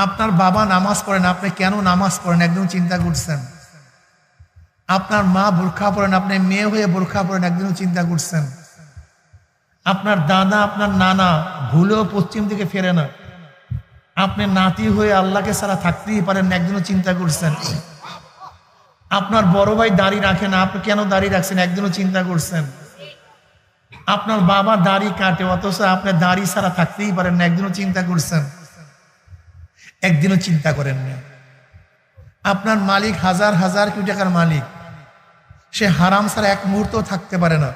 আপনার বাবা নামাজ পড়েন, আপনি কেন নামাজ পড়েন একদিন চিন্তা করছেন? আপনার মা বোরখা পড়েন, আপনি মেয়ে হয়ে বোরখা পড়েন একদিনও চিন্তা করছেন? আপনার দাদা আপনার নানা ভুলেও পশ্চিম দিকে ফেরে না, আপনি নাতি হয়ে আল্লাহকে ছাড়া থাকতেই পারেন না, একদিনও চিন্তা করছেন? আপনার বড় ভাই দাড়ি রাখে না, আপনি কেন দাড়ি রাখছেন একদিনও চিন্তা করছেন? আপনার বাবা দাড়ি কাটে অথচ আপনি দাড়ি ছাড়া থাকতেই পারেন না, একদিনও চিন্তা করছেন? একদিনও চিন্তা করেন না। আপনার মালিক হাজার হাজার কোটি টাকার মালিক, সে হারাম ছাড়া এক মুহূর্ত থাকতে পারে না,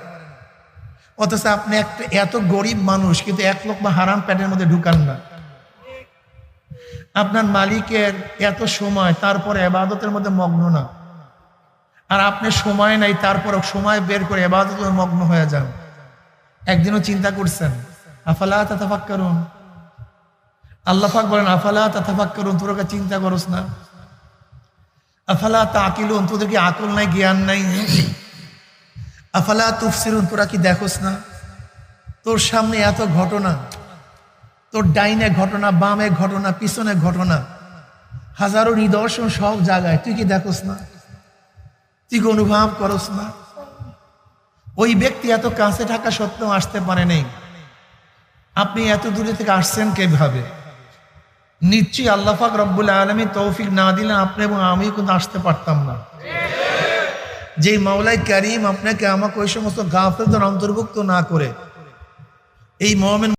অথচ আপনি একটা এত গরিব মানুষ কিন্তু এক লোকমা হারাম প্যাটের মধ্যে ঢুকান না। আপনার মালিকের এত সময়, তারপরে ইবাদতের মধ্যে মগ্ন না, আর আপনি সময় নাই তারপরে সময় বের করে ইবাদতের মগ্ন হয়ে যান। একদিনও চিন্তা করছেন? আফালা তাতাফাক্কারুন, আল্লাহ পাক বলেন আফালা তাতাফাক্কারুন, তোরা চিন্তা করস না? আফালা তাকিলুন, তোদের কি আকল নাই, জ্ঞান নাই? আফালা তুফসিরুন, তোরা কি দেখোস না? তোর সামনে এত ঘটনা, তোর ডাইনে ঘটনা, বামে ঘটনা, পিছনে ঘটনা, হাজারো নিদর্শন সব জায়গায়, তুই কি দেখোস না? তুই কি অনুভব করস না? ওই ব্যক্তি এত কাছে থাকা সত্ত্বেও আসতে পারে নাই, আপনি এত দূরে থেকে আসছেন কিভাবে? নিশ্চয়ই আল্লাহ পাক রব্বুল আলামিন তৌফিক না দিলে আপনি এবং আমি কিন্তু আসতে পারতাম না। যেই মাওলাই কারীম আপনাকে আমাকে ওই সমস্ত গাফেলদের অন্তর্ভুক্ত না করে এই মুমিন